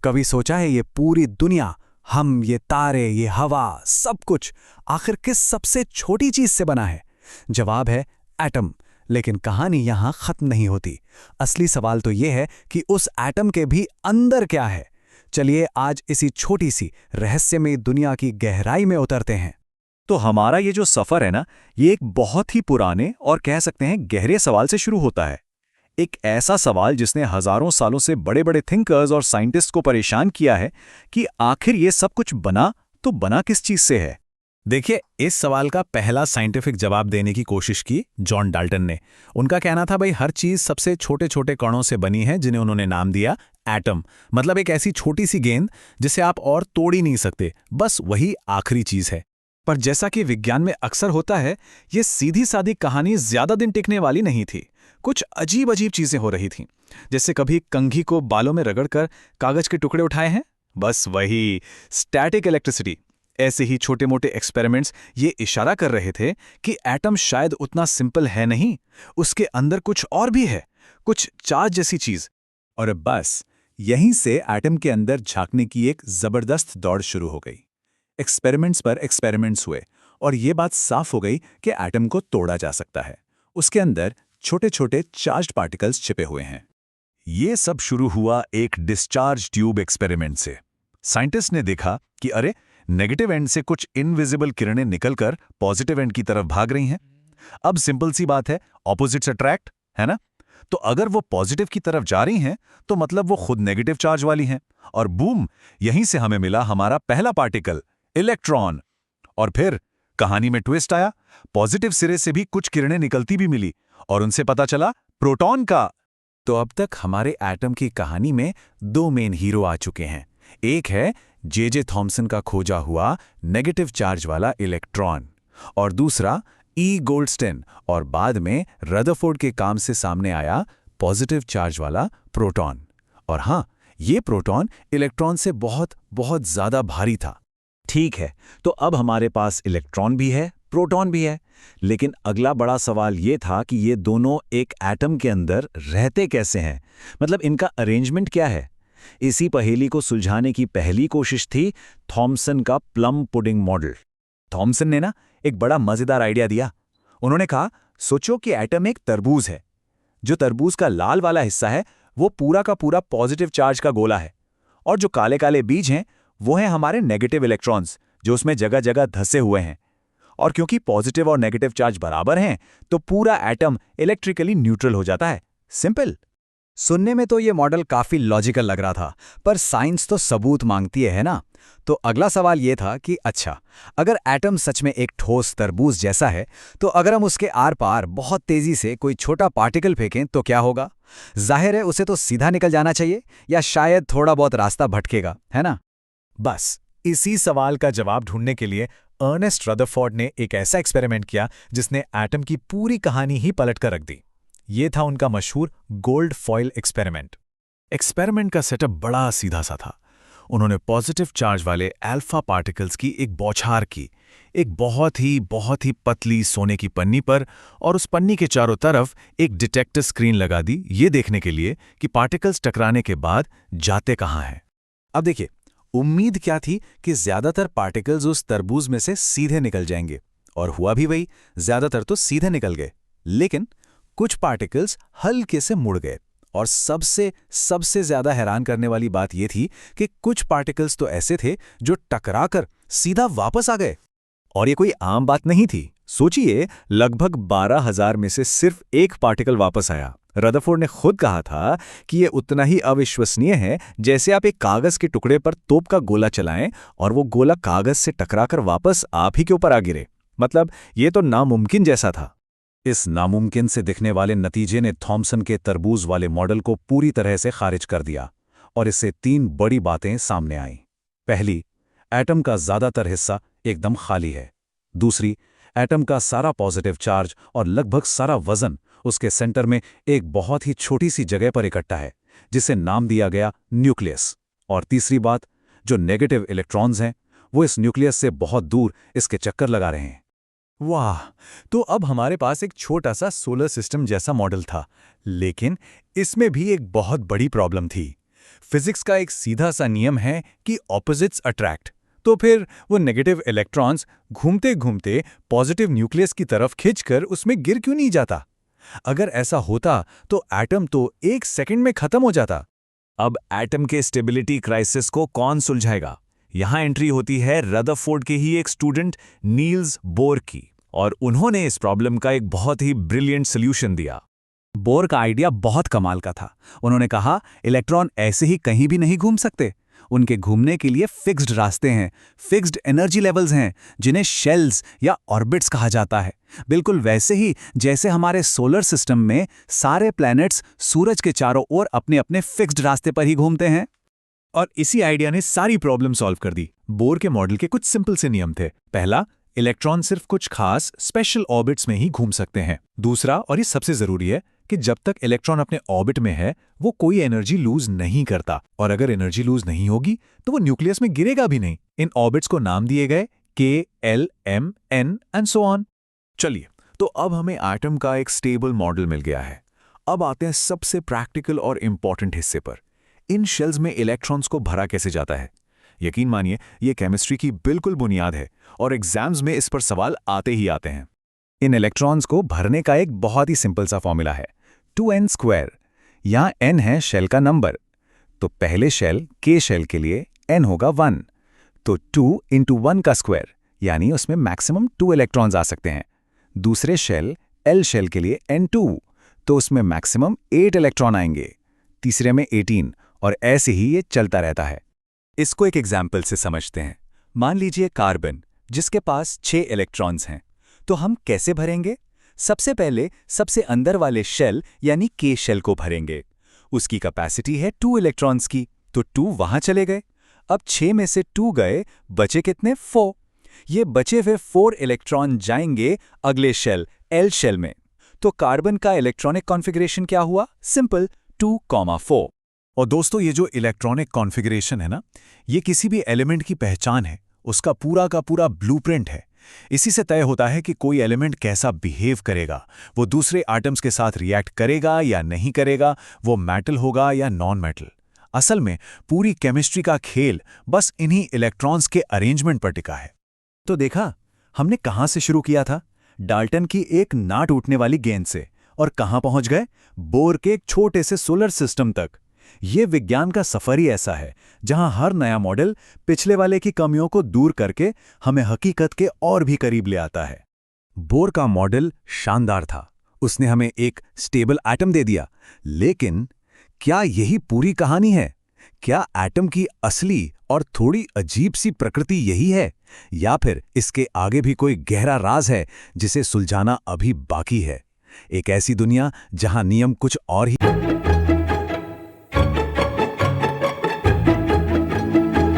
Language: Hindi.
कभी सोचा है ये पूरी दुनिया, हम, ये तारे, ये हवा, सब कुछ आखिर किस सबसे छोटी चीज से बना है? जवाब है एटम। लेकिन कहानी यहां खत्म नहीं होती। असली सवाल तो यह है कि उस एटम के भी अंदर क्या है। चलिए आज इसी छोटी सी रहस्यमयी दुनिया की गहराई में उतरते हैं। तो हमारा ये जो सफर है ना, ये एक बहुत ही पुराने और कह सकते हैं गहरे सवाल से शुरू होता है। एक ऐसा सवाल जिसने हजारों सालों से बड़े बड़े थिंकर्स और साइंटिस्ट को परेशान किया है कि आखिर ये सब कुछ बना तो बना किस चीज से है। देखिए, इस सवाल का पहला साइंटिफिक जवाब देने की कोशिश की जॉन डाल्टन ने। उनका कहना था भाई हर चीज सबसे छोटे छोटे कणों से बनी है, जिन्हें उन्होंने नाम दिया एटम। मतलब एक ऐसी छोटी सी गेंद जिसे आप और तोड़ ही नहीं सकते, बस वही आखिरी चीज है। पर जैसा कि विज्ञान में अक्सर होता है, ये सीधी सादी कहानी ज्यादा दिन टिकने वाली नहीं थी। कुछ अजीब अजीब चीजें हो रही थीं। जैसे कभी कंघी को बालों में रगड़कर कागज के टुकड़े उठाए हैं, बस वही स्टैटिक इलेक्ट्रिसिटी। ऐसे ही छोटे मोटे एक्सपेरिमेंट्स ये इशारा कर रहे थे कि एटम शायद उतना सिंपल है नहीं, उसके अंदर कुछ और भी है, कुछ चार्ज जैसी चीज। और बस यहीं से एटम के अंदर झांकने की एक जबरदस्त दौड़ शुरू हो गई। एक्सपेरिमेंट्स पर एक्सपेरिमेंट्स हुए और ये बात साफ हो गई कि एटम को तोड़ा जा सकता है। उसके अंदर छोटे छोटे चार्ज्ड पार्टिकल्स छिपे हुए हैं। ये सब शुरू हुआ एक डिस्चार्ज ट्यूब एक्सपेरिमेंट से। साइंटिस्ट ने देखा कि अरे, नेगेटिव एंड से कुछ इनविजिबल किरणें निकलकर पॉजिटिव एंड की तरफ भाग रही हैं। अब सिंपल सी बात है, ऑपोजिट्स अट्रैक्ट, है ना? तो अगर वो पॉजिटिव की तरफ जा रही हैं तो मतलब वो खुद नेगेटिव चार्ज वाली हैं। और बूम, यहीं से हमें मिला हमारा पहला पार्टिकल, इलेक्ट्रॉन। और फिर कहानी में ट्विस्ट आया, पॉजिटिव सिरे से भी कुछ किरणें निकलती भी मिली और उनसे पता चला प्रोटॉन का। तो अब तक हमारे एटम की कहानी में दो मेन हीरो आ चुके हैं। एक है जे थॉमसन का खोजा हुआ नेगेटिव चार्ज वाला इलेक्ट्रॉन, और दूसरा ई गोल्डस्टेन और बाद में रदरफोर्ड के काम से सामने आया पॉजिटिव चार्ज वाला प्रोटॉन। और हां, ये प्रोटॉन इलेक्ट्रॉन से बहुत बहुत ज्यादा भारी था। ठीक है, तो अब हमारे पास इलेक्ट्रॉन भी है, प्रोटॉन भी है। लेकिन अगला बड़ा सवाल ये था कि ये दोनों एक एटम के अंदर रहते कैसे हैं? मतलब इनका अरेंजमेंट क्या है? इसी पहेली को सुलझाने की पहली कोशिश थी थॉमसन का प्लम पुडिंग मॉडल। थॉमसन ने ना एक बड़ा मजेदार आइडिया दिया। उन्होंने कहा, सोचो कि एटम एक तरबूज है। जो तरबूज का लाल वाला हिस्सा है वो पूरा का पूरा पॉजिटिव चार्ज का गोला है, और जो काले काले बीज हैं वो हैं हमारे नेगेटिव इलेक्ट्रॉन्स, जो उसमें जगह जगह धंसे हुए हैं। और क्योंकि पॉजिटिव और नेगेटिव चार्ज बराबर हैं तो पूरा एटम इलेक्ट्रिकली न्यूट्रल हो जाता है। सिंपल। सुनने में तो ये मॉडल काफी लॉजिकल लग रहा था, पर साइंस तो सबूत मांगती है ना? तो अगला सवाल ये था कि अच्छा, अगर एटम सच में एक ठोस तरबूज जैसा है, तो अगर हम उसके आर पार बहुत तेजी से कोई छोटा पार्टिकल फेंकें तो क्या होगा? जाहिर है उसे तो सीधा निकल जाना चाहिए, या शायद थोड़ा बहुत रास्ता भटकेगा, है ना? बस इसी सवाल का जवाब ढूंढने के लिए अर्नेस्ट रदरफोर्ड ने एक ऐसा एक्सपेरिमेंट किया जिसने एटम की पूरी कहानी ही पलट कर रख दी। ये था उनका मशहूर गोल्ड फॉइल एक्सपेरिमेंट। एक्सपेरिमेंट का सेटअप बड़ा सीधा सा था। उन्होंने पॉजिटिव चार्ज वाले अल्फा पार्टिकल्स की एक बौछार की, एक बहुत ही पतली सोने की पन्नी पर, और उस पन्नी के चारों तरफ एक डिटेक्टर स्क्रीन लगा दी, ये देखने के लिए कि पार्टिकल्स टकराने के बाद जाते कहाँ हैं। अब देखिए, उम्मीद क्या थी कि ज्यादातर पार्टिकल्स उस तरबूज में से सीधे निकल जाएंगे, और हुआ भी वही, ज्यादातर तो सीधे निकल गए। लेकिन कुछ पार्टिकल्स हल्के से मुड़ गए, और सबसे ज्यादा हैरान करने वाली बात यह थी कि कुछ पार्टिकल्स तो ऐसे थे जो टकराकर सीधा वापस आ गए। और ये कोई आम बात नहीं थी। सोचिए, लगभग 12,000 में से सिर्फ एक पार्टिकल वापस आया। रदरफोर्ड ने खुद कहा था कि ये उतना ही अविश्वसनीय है जैसे आप एक कागज के टुकड़े पर तोप का गोला चलाएं और वो गोला कागज से टकराकर वापस आप ही के ऊपर आ गिरे। मतलब ये तो नामुमकिन जैसा था। इस नामुमकिन से दिखने वाले नतीजे ने थॉमसन के तरबूज वाले मॉडल को पूरी तरह से खारिज कर दिया, और इससे 3 बड़ी बातें सामने आईं। पहली, एटम का ज्यादातर हिस्सा एकदम खाली है। दूसरी, एटम का सारा पॉजिटिव चार्ज और लगभग सारा वजन उसके सेंटर में एक बहुत ही छोटी सी जगह पर इकट्ठा है, जिसे नाम दिया गया न्यूक्लियस। और तीसरी बात, जो नेगेटिव इलेक्ट्रॉन्स हैं वो इस न्यूक्लियस से बहुत दूर इसके चक्कर लगा रहे हैं। वाह, तो अब हमारे पास एक छोटा सा सोलर सिस्टम जैसा मॉडल था, लेकिन इसमें भी एक बहुत बड़ी प्रॉब्लम थी। फिजिक्स का एक सीधा सा नियम है कि ऑपोजिट्स अट्रैक्ट। तो फिर वो नेगेटिव इलेक्ट्रॉन्स घूमते घूमते पॉजिटिव न्यूक्लियस की तरफ खिंचकर उसमें गिर क्यों नहीं जाता? अगर ऐसा होता तो एटम तो 1 सेकंड में खत्म हो जाता। अब एटम के स्टेबिलिटी क्राइसिस को कौन सुलझाएगा? यहां एंट्री होती है रदरफोर्ड के ही एक स्टूडेंट नील्स बोर की, और उन्होंने इस प्रॉब्लम का एक बहुत ही ब्रिलियंट सॉल्यूशन दिया। बोर का आइडिया बहुत कमाल का था। उन्होंने कहा इलेक्ट्रॉन ऐसे ही कहीं भी नहीं घूम सकते, उनके घूमने के लिए फिक्स्ड रास्ते हैं, फिक्स्ड एनर्जी लेवल्स हैं, जिन्हें शेल्स या ऑर्बिट्स कहा जाता है। बिल्कुल वैसे ही जैसे हमारे सोलर सिस्टम में सारे प्लैनेट्स सूरज के चारों ओर अपने अपने फिक्स्ड रास्ते पर ही घूमते हैं। और इसी आइडिया ने सारी प्रॉब्लम सॉल्व कर दी। बोर के मॉडल के कुछ सिंपल से नियम थे। पहला, इलेक्ट्रॉन सिर्फ कुछ खास स्पेशल ऑर्बिट्स में ही घूम सकते हैं। दूसरा, और ये सबसे जरूरी है, कि जब तक इलेक्ट्रॉन अपने ऑर्बिट में है वो कोई एनर्जी लूज नहीं करता, और अगर एनर्जी लूज नहीं होगी तो वो न्यूक्लियस में गिरेगा भी नहीं। इन ऑर्बिट्स को नाम दिए गए K, L, M, N and so on. चलिए, तो अब हमें एटम का एक स्टेबल मॉडल मिल गया है। अब आते हैं सबसे प्रैक्टिकल और इंपॉर्टेंट हिस्से पर। इन शेल्स में इलेक्ट्रॉन्स को भरा कैसे जाता है? यकीन मानिए, ये केमिस्ट्री की बिल्कुल बुनियाद है और एग्जाम्स में इस पर सवाल आते ही आते हैं। इन इलेक्ट्रॉन्स को भरने का एक बहुत ही सिंपल सा फॉर्मूला है, 2n²। यहाँ n है शेल का नंबर, तो पहले शेल K शेल के लिए n होगा 1, तो 2 × 1 का स्क्वायर, यानी उसमें मैक्सिमम 2 इलेक्ट्रॉन्स आ सकते हैं। दूसरे शेल L शेल के लिए n2, तो उसमें मैक्सिमम 8 इलेक्ट्रॉन आएंगे। तीसरे में 18, और ऐसे ही ये चलता रहता है। इसको एक एग्जाम्पल से समझते हैं। मान लीजिए कार्बन, जिसके पास 6 इलेक्ट्रॉन्स हैं, तो हम कैसे भरेंगे? सबसे पहले सबसे अंदर वाले शेल यानी K शेल को भरेंगे। उसकी कैपेसिटी है 2 इलेक्ट्रॉन्स की, तो 2 वहां चले गए। अब 6 में से 2 गए, बचे कितने? 4। ये बचे हुए 4 इलेक्ट्रॉन जाएंगे अगले शेल L शेल में। तो कार्बन का इलेक्ट्रॉनिक कॉन्फ़िगरेशन क्या हुआ? सिंपल, 2,4। और दोस्तों, ये जो इलेक्ट्रॉनिक कॉन्फ़िगरेशन है ना, ये किसी भी एलिमेंट की पहचान है, उसका पूरा का पूरा ब्लूप्रिंट है। इसी से तय होता है कि कोई एलिमेंट कैसा बिहेव करेगा, वो दूसरे एटम्स के साथ रिएक्ट करेगा या नहीं करेगा, वो मेटल होगा या नॉन मेटल। असल में पूरी केमिस्ट्री का खेल बस इन्हीं इलेक्ट्रॉन्स के अरेंजमेंट पर टिका है। तो देखा, हमने कहाँ से शुरू किया था? डाल्टन की एक ना टूटने वाली गेंद से, और कहाँ पहुंच गए? बोर के एक छोटे से सोलर सिस्टम तक। ये विज्ञान का सफर ही ऐसा है, जहां हर नया मॉडल पिछले वाले की कमियों को दूर करके हमें हकीकत के और भी करीब ले आता है। बोर का मॉडल शानदार था, उसने हमें एक स्टेबल एटम दे दिया, लेकिन क्या यही पूरी कहानी है? क्या एटम की असली और थोड़ी अजीब सी प्रकृति यही है, या फिर इसके आगे भी कोई गहरा राज है जिसे सुलझाना अभी बाकी है? एक ऐसी दुनिया जहां नियम कुछ और ही